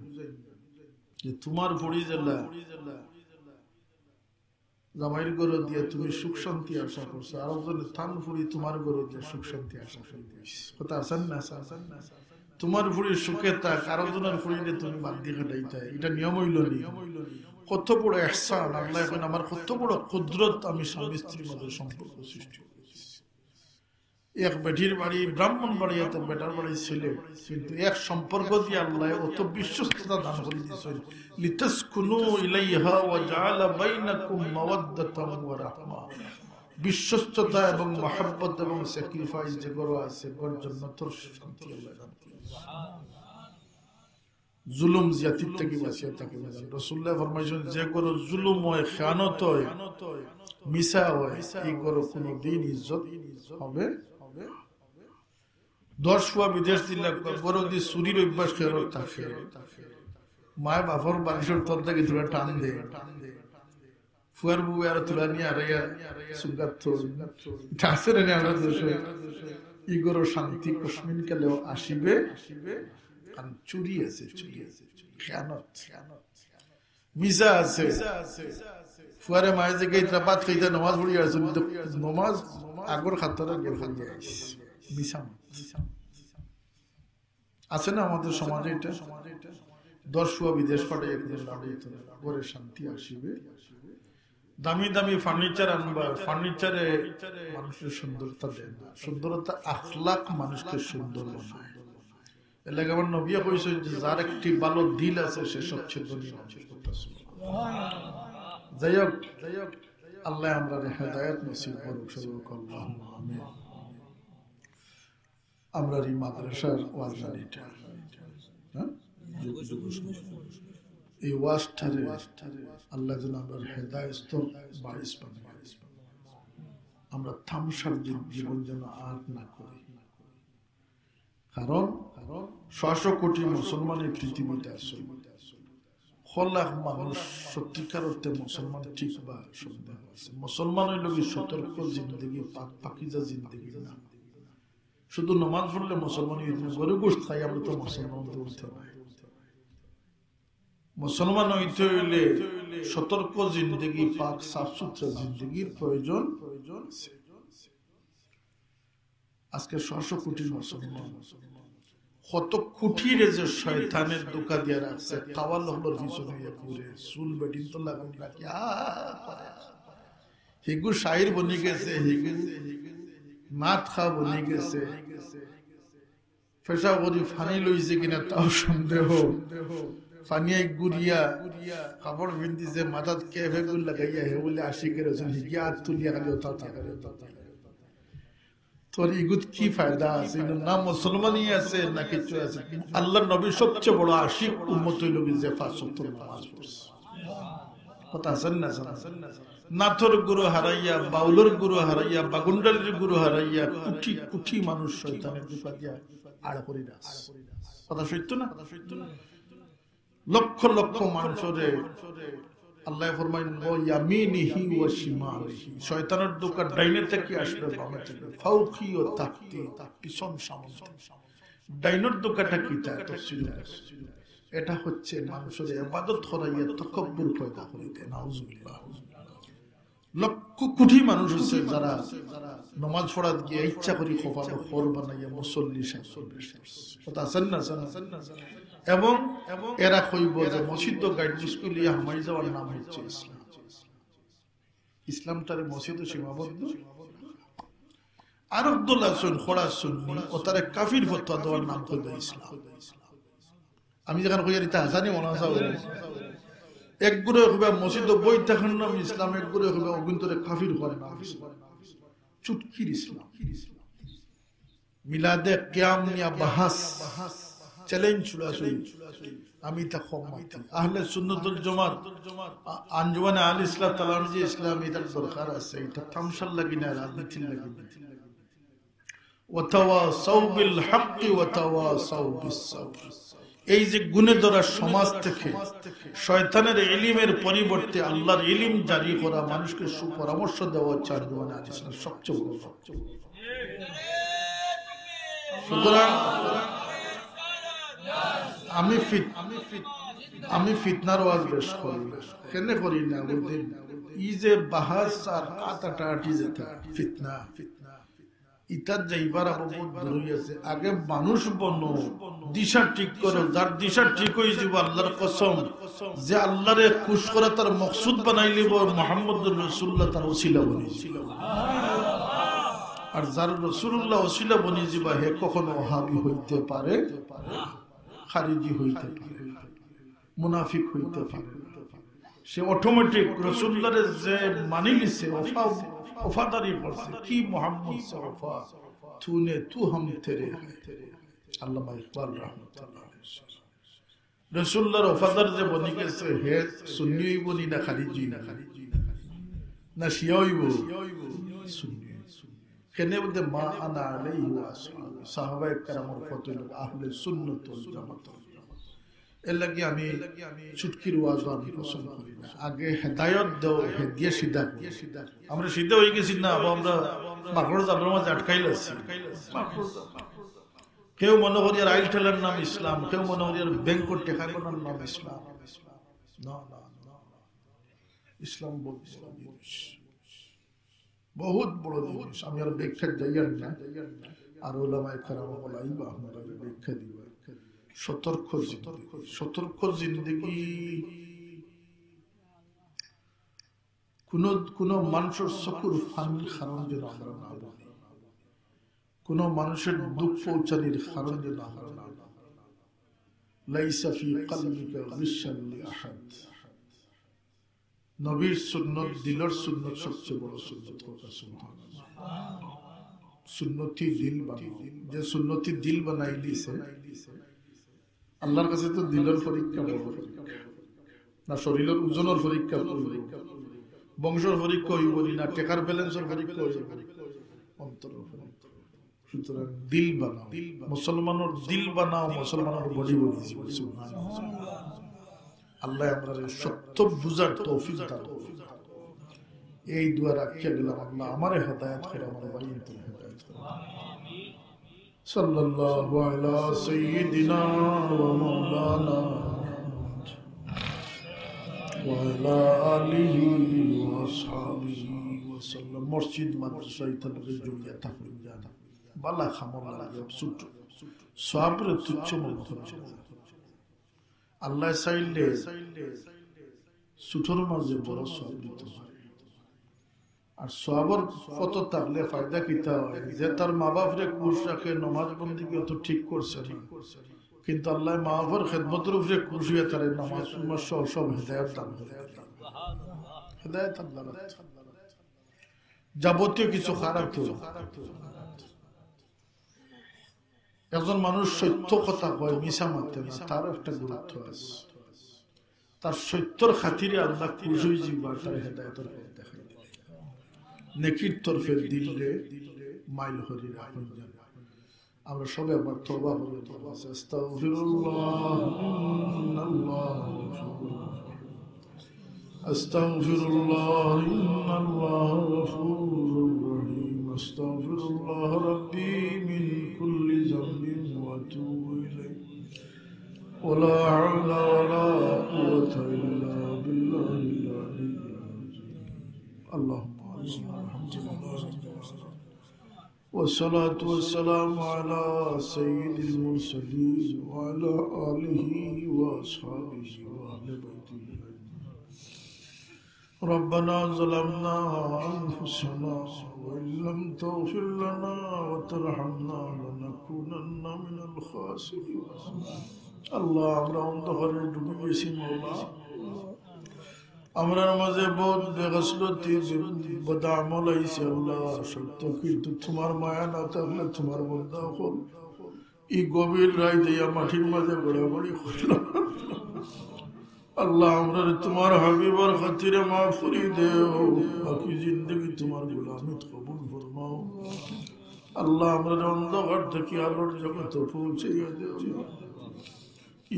যে তোমার পড়ি জেলা জামাইয়ের গরু দিয়ে তুমি সুখ শান্তি আশা করছো, আর একজনের থান ফুড়ি তোমার গরু দিয়ে সুখ শান্তি আশা করি। কথা আছেন না? তোমার ফুড়ি সুখে থাক, আরো জনের ফুড়িলে তুমি বান্দি খাটাইতে, এটা নিয়ম হইল নি? কত বড় ইহসান আল্লাহ, এখন আমার কত বড় কুদরত, আমি স্বামী স্ত্রীর মধ্যে সম্পর্ক সৃষ্টি করেছি। এক বেটির বাড়ি ব্রাহ্মণ বাড়ি, এত বেটার বাড়ি ছেলে, কিন্তু এক সম্পর্ক দিয়ে আল্লাহ অত বিশ্বস্ততা দান করে দিয়েছেন। লিতাসকুনু ইলাইহা ওয়া জাআলা বাইনাকুম মাওয়াদ্দাতান ওয়া রাহমা। বিশ্বস্ততা এবং মহব্বত এবং স্যাক্রিফাইস যে গড় আছে, গড় জন্য তোর শান্তি আল্লাহ দান করেছেন। জুলুম জিয়াতির থেকে বাঁচিয়ে থাকে। রাসূলুল্লাহ ফরমাইছেন, যে গড় জুলুম হয়, খেয়ানত হয়, মিছা হয়, এই গড় কোনোদিন ইজ্জত হবে। 10 ফুয়া বিদেশ দিলে গড় দিয়ে চুরির অভ্যাস ফেরত থাকে, মায় বাপর বালিশের তল থেকে তুলে টান দে, ফুয়ার বউ আর তুলা নিয়ে আড়াইয়া সুগাত চাষের এনে আমরা দেশে ইগোর শান্তি কশ্মিন কালেও আসিবে। কারণ চুরি আছে, চুরি আছে, খেয়ানত, মিশা আছে। ফুয়ারে মায়ে যে গেইতা বাদ খাইতা নমাজ পড়ি আছে, নমাজ আগর খাতারা গেল খালি মিশা আছে না আমাদের সমাজে। এটা 10 ফুয়া বিদেশ পাঠাই ঘরে শান্তি আসিবে। দামি দামি ফার্নিচার আনবা, ফার্নিচারে মানুষের সুন্দরতা দেয় না, সুন্দরতা আখলাক মানুষকে সুন্দর বানায়। এলাকা আমার নবী কইছেন যে যার একটি ভালো দিল আছে সে সবচেয়ে ধনী মানুষ। যাই হোক, আল্লাহ আমরা হেদায়েত নসিব করুক সবাইকে, আল্লাহুম্মা আমিন। আমরা এই মাদ্রাসার ওয়াজটা, হ্যাঁ, এই ওয়াজটারে আল্লাহ যেন আমরা হেদায়েত বাইস বানায়, আমরা থামসার জীবন যেন আর না করি। কারণ 600 কোটি মুসলমানের পৃথিবীতে আছে, লাখ মানুষ সত্যিকার অর্থে মুসলমান ঠিক বা সন্দেহ আছে। মুসলমান হইল কি সতর্ক জিন্দগি, পাকিজা জিন্দগি না। শুধু নামাজ পড়লে মুসলমান গরু গোশত খাই, আমরা তো মুসলমান হইতে নাই। মুসলমান হইতে হইলে সতর্ক জিন্দগি, পাক সাফ সুতরা জিন্দগির প্রয়োজন। আজকে 600 কোটি মুসলমান কত কুঠির যে শয়তানের দোকা দিয়ে রাখছে, কাওয়াল হলোর পিছনে ঘুরে, চুল বেটিন তো লাগান রাখি, হিগু শাইর বনি গেছে, হিগু নাত খা বনি গেছে, ফেসা করি ফানি লইছে কিনা তাও সন্দেহ। ফানিয়া গুড়িয়া কাপড় পিন্ধিছে, মাথাত কেফে গুল লাগাইয়া হে বলে আশিকের হিগিয়া হাত তুলিয়া খালি ওটা থাকে। তোর ইগুত কি ফায়দা আছে? না মুসলমানই আছে না কিছু আছে। আল্লাহর নবী সবচেয়ে বড় আশিক উম্মত হইল যে 5 ওয়াক্ত নামাজ পড়ছে। কথা আছেন না? নাথর গুরু হারাইয়া, বাউলর গুরু হারাইয়া, বাগুন্ডালির গুরু হারাইয়া কোটি কোটি মানুষ শয়তানের দোকা দিয়া আড় করে আছে। কথা সত্য না? লক্ষ লক্ষ মানুষরে আল্লাহ ফরমাইন ইয়ামিনিহি ওয়া শিমালিহি, শয়তানের দোকা ডাইনে থেকে আসবে, বামে থেকে, ফাউকি ও তাকতি, পিছন সামনে। ডাইনের দোকাটা কি? তা তাফসীর আছে। এটা হচ্ছে মানুষের ইবাদত করাইয়া তাকাব্বুর পয়দা করে দেয়। নাউজুবিল্লাহ। লক্ষ কোটি মানুষ আছে যারা নামাজ পড়াত গিয়ে ইচ্ছা করি খোফানো খোর বানাইয়া মুসল্লি সাজবে। কথা আছেন না? এবং এরা কইব যে মসজিদ গাইড স্কুল ইয়া হামাই যাওয়ার নাম হচ্ছে ইসলাম। ইসলামটারে মসজিদে সীমাবদ্ধ। আরবদুল্লাহ খোড়া সুন্নি ও তার কাফির ফতোয়া দেওয়ার নাম কইবে ইসলাম। আমি যখন কই এটা হাসানি মনে হয় এক গুরে হইবা মসজিদ বই দেখার নাম ইসলাম, এক গুরে হইবা অভ্যন্তরে কাফির হওয়ার নাম ইসলাম। চুটকির ইসলাম। মিলাদে কিয়াম নিয়া বাহাস চ্যালেঞ্জ ছুড়াছুড়ি, আমি তা কম মানতাম। আহলে সুন্নাতুল জামাত আঞ্জুমানে আল ইসলাম তাআলার যে ইসলাম, এটা দরকার আছে, এটা তামসাল লাগি না, রাজনীতির লাগি না। ওয়াতাওয়াসাউ বিল হক ওয়াতাওয়াসাউ বিস সাবর। এই যে গুণে ধরা সমাজ থেকে শয়তানের ইলমের পরিবর্তে আল্লাহর ইলম জারি করা, মানুষকে সুপরামর্শ দেওয়া হচ্ছে আঞ্জুমানে আল ইসলাম সবচেয়ে বড়। সুতরাং আমি ফিতনার ওয়াজ বেশ করি। কেন করি না? এই যে বাহাস আর আটাটি যেটা ফিতনা, ইতার যাইবার বহুত দূর আছে। আগে মানুষ বনো, দিশা ঠিক করো, যার দিশা ঠিক হয়ে যাব আল্লাহর কসম, যে আল্লাহরে খুশ করা তার মকসুদ বানাই লিব, মুহাম্মদুর রাসূলুল্লাহ তার ওসিলা বনি। আর যার রাসূলুল্লাহ ওসিলা বনি যাবা হে কখনো ওহাবি হইতে পারে, খারিজি হইতে পারে, মুনাফিক হইতে পারে। সে অটোমেটিক রাসূলুল্লাহরে যে মানি লিছে, वफादारी करছে কি মোহাম্মদ से वफा तूने तू हम तेरे है। আল্লামা ইকবাল রাহমাতুল্লাহ আলাইহি রাসূলুল্লাহর वफादार যে বনি গেছে হে সুন্নি বনি না খারিজি না শিয়া হইব সুন্নি। কেনে বলতে মা আনা আলাইহি ওয়া আসহাবি, সাহাবায়ে কেরামের ফতোয়া আহলে সুন্নাত ওয়াল জামাত। এর লাগি আমি চুটকির ওয়াজ আমি পছন্দ করি না। আগে হেদায়েত দাও, হেদিয়ে সিধা। আমরা সিধা হয়ে গেছি না, আমরা মাকড় জালের মাঝে আটকাই লাগছি। কেউ মনে করি আর আইল ঠেলার নাম ইসলাম, কেউ মনে করি আর ব্যাংকর টেকা করার নাম ইসলাম। না না না, ইসলাম বহুত বড় জিনিস। আমি আর ব্যাখ্যা যাইয়ার না, আর ওলামায়ে কেরাম বলাই বা আমরা ব্যাখ্যা দিব। সতর্ক জিন্দগি। কোন মানুষের চকুর ফানির কারণ যেন আমরা না বলি, কোন মানুষের দুঃখ পৌঁছানির কারণ যেন আমরা না বলি। লাইসা ফি কলবিকা গিশান লিআহাদ। নবীর সুন্নত, দিলের সুন্নত সবচেয়ে বড় সুন্নত। সুবহানাল্লাহ। সুন্নতি দিল বানাও। যে সুন্নতি দিল বানাই দিয়েছে আল্লাহর কাছে তো দিলের পরীক্ষা বড় পরীক্ষা না, শরীরের ওজনের পরীক্ষা হইব, বংশের পরীক্ষা হইব না, টেকার ব্যালেন্সের পরীক্ষা হইব, অন্তরের পরীক্ষা। সুতরাং দিল বানাও, মুসলমানের দিল বানাও, মুসলমানের বডি বানিয়েছি। আল্লাহ আমাদের সত্য বুঝার তৌফিক দান করুন। এই দুয়া রাখিয়া গেলাম, আল্লাহ আমারে হেদায়েত করে, আমার ভাইয়ের হেদায়েত করে। सल्लल्लाहु अला सय्यिदिना व मौलाना व अला आलिहि व असहाबिहि व सल्लम। मस्जिद माद्रासा इतने जुड़िया থাকুন জানা বালা খামর লাগে সুট সবরে তুচ্ছ মনে হচ্ছে। আল্লাহ চাইলে সুঠর মাঝে বড় সব দিতে পারে। আর সবর কত থাকলে ফায়দা কিতা হয়, যে তার মা বাপরে খুশ রাখে, নামাজ বন্দি তো ঠিক করছে না, কিন্তু আল্লাহ মা বাপের খেদমতের উপরে খুশ হয়ে তার নামাজ সহ সব হেদায়েত দান করে। হেদায়েত আল্লাহ যাবতীয় কিছু খারাপ তো। একজন মানুষ সত্য কথা কয়, মিছা মারতে না, তার একটা গুরুত্ব আছে। তার সত্যর খাতিরে আল্লাহ খুশ হয়ে যাবে, তার হেদায়েতের পথ দেখাই দিবে। নেকির তরফের দিলে মাইল হরি রাখুন। আমরা সবাই আবার তওবা করে আস্তাগফিরুল্লাহ ইন্নাল্লাহ আস্তাগফিরুল্লাহ ইন্নাল্লাহ গফুরুর রহিম আস্তাগফিরুল্লাহ রাব্বি মিন কুল্লি যামবিন ওয়া আতুবু ইলাইহি ওয়ালা হাওলা ওয়ালা কুওয়াতা ইল্লা বিল্লাহিল আলিয়্যিল আযীম। আল্লাহুম্মা والصلاة والسلام على سيد المرسلين وعلى آله وأصحابه وأهل بيته. ربنا ظلمنا أنفسنا وإن لم تغفر لنا وترحمنا لنكونن من الخاسرين. الله আমরা অন্ধকারে ডুবে গেছি মওলা। আমরা মাঝে বহুত বেগসলতি বদামল আইছে আল্লাহ, সত্য কিন্তু তোমার মায়া না থাকলে তোমার বন্দা হল এই গভীর রায় দিয়া মাটির মাঝে গড়াগড়ি করলাম। আল্লাহ আমরা তোমার হাবিবার খাতিরে মাফ করি দেও, বাকি জিন্দগি তোমার গোলামিত কবুল ফরমাও। আল্লাহ আমরা অন্ধকার থেকে আলোর জগতে পৌঁছাইয়া দেও।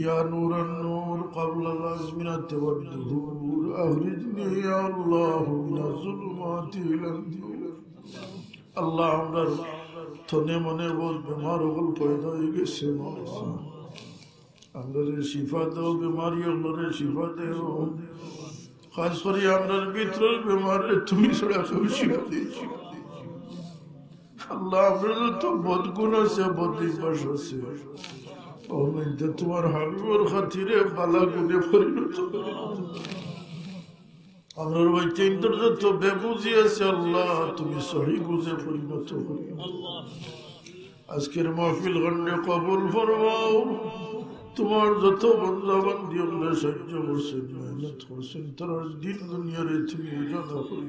يا نور النور قبل الأزمنة والدهور أخرجني يا الله من الظلمات إلى النور. الله আমরা তনে মনে বল বেমার হল পয়দা হয়ে গেছে, আমরা শিফা দাও, বেমারি আমরা শিফা দেও। খাস করে আমরা ভিতরের বেমারে তুমি ছাড়া কেউ শিফা দিয়েছি। আল্লাহ আমরা তো বদগুণ আছে বদভ্যাস আছে তোমার হাবিবর খাতিরে বালা গুণে পরিণত করে আমরা বাচ্চা যত বেবুঝি আছে আল্লাহ তুমি সহি বুঝে পরিণত করি আজকের মাহফিল গণ্যে কবুল ফরমাও তোমার যত বন্দাবান্দি আল্লাহ সাহায্য করছেন মেহনত করছেন তারা দিন দুনিয়ারে তুমি উজালা করি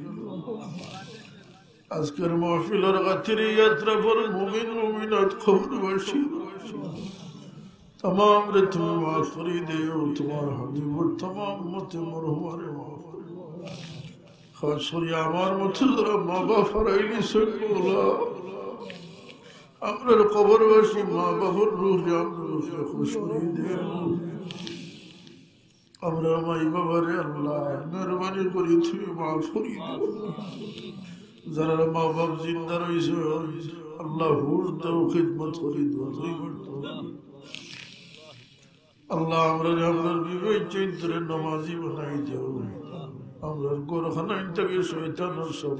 আজকের মাহফিলের খাতিরে যাত্রা পর মুমিন মুমিনাত কবরবাসী तमाम रे तुम्हें माफ करी दे तुम्हार हबीब और तमाम मत मरहुमारे माफ खास कर আমার মতো যারা মা বাবা ফরাইলি সল্লাল্লাহ আমরার কবরবাসী মা বাবার রূহ জান্নাতে খুশ করে দে আমরা মাই বাবারে আল্লাহ মেহরবানি করে তুমি মাফ করি দাও যারা মা বাবা জিন্দা রইছে আল্লাহ হুর দাও খিদমত করি দাও আল্লাহ আমরা আপনার বিবেক চরিত্রে নামাজি বানাই দেও আমরা গোরখানায় থেকে শয়তানের সব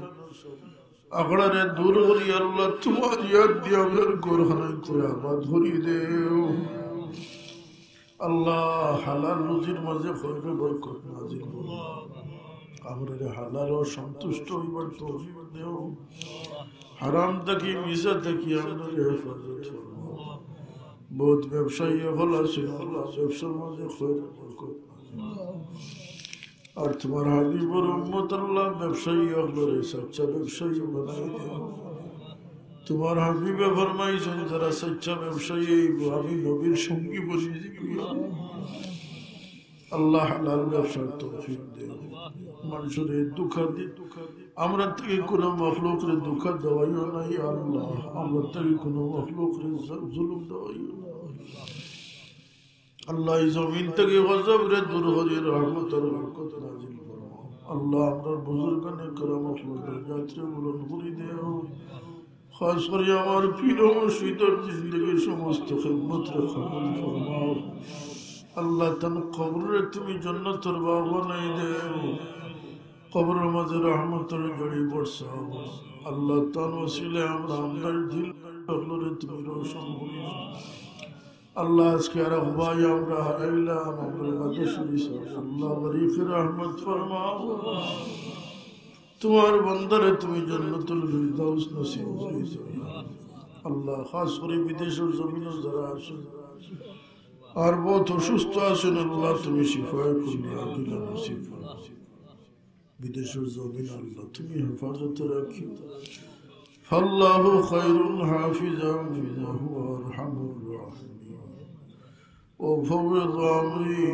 আখড়ারে দূর করি আল্লাহ তোমার ইয়াদ দিয়ে আমরা গোরখানায় করে আবাদ ধরি দেও আল্লাহ হালাল রুজির মাঝে খৈরে বরকত নাজিল করো আমরা হালাল ও সন্তুষ্ট হইবার তৌফিক দেও হারাম থেকে মিশা থেকে আমরা হেফাজত করো बहुत व्यवसायी हल व्यवसार मजे और तुम्हारा हबीब और उम्मत अल्लाह व्यवसायी हल सच्चा व्यवसायी बनाई दे तुम्हारा हबीबे फरमाइছেন যারা सच्चा व्यवसायी আমি নবীর সঙ্গী বলি আল্লাহ হালাল ব্যবসার তৌফিক দেও মানুষের দুঃখ দি আমরা থেকে কোনো মখলুকের দুঃখ দেওয়াইও নাই আল্লাহ আমরা থেকে কোনো মখলুকের জুলুম দেওয়াইও আল্লাহ এই জমিন থেকে গজব রে দূর করে রহমতের বরকত নাজিল করো আল্লাহ আমরার বুজুর্গানে کرامত দরজাতে বুলন্দ করে দাও খাস করে আমার পীর ও মুর্শিদের জিন্দেগীর সমস্ত খিদমত রে কবুল ফরমাও আল্লাহ তান কবরে তুমি জান্নাতের বাগ বানাই দাও কবরের মাঝে রহমতের জড়ি বর্ষাও আল্লাহ তান ওসিলে আমরা আল্লাহর দিল রে তুমি রোশন করে আল্লাহ আজকে আর ভাই আমরা হারাইলাম আমরা বাদশাহী আল্লাহ গরিব রহমত ফরমাও তোমার বান্দারে তুমি জান্নাতুল ফিরদাউস নসিব করে আল্লাহ খাস করে বিদেশের জমিনে যারা আছেন আর বহুত অসুস্থ আছেন আল্লাহ তুমি শিফায়ে কুল্লি আদিলা নসিব করো বিদেশের জমিন আল্লাহ তুমি হেফাজতে রাখিও ফাল্লাহু খায়রুন হাফিজান ওয়া হুয়া আরহামুর রাহিমিন وفوض أمري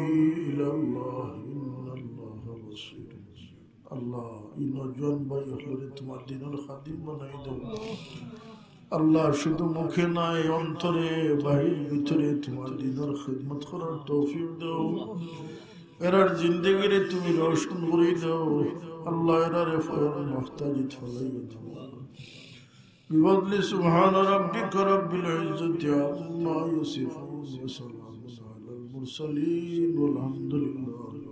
إلى الله إن الله بصير الله إن جوان باي أخلوري تمار دينر خادم بناي دو الله শুধু মুখে নাই অন্তরে বাহির ভিতরে তোমার দিনের খিদমত করার তৌফিক দাও এরার জিন্দেগিরে তুমি রোশন করে দাও আল্লাহ এরারে ফয়র মুহতাজিত ফলাই দাও بفضل سبحان ربك رب العزة عما يصفون وسلام على المرسلين والحمد لله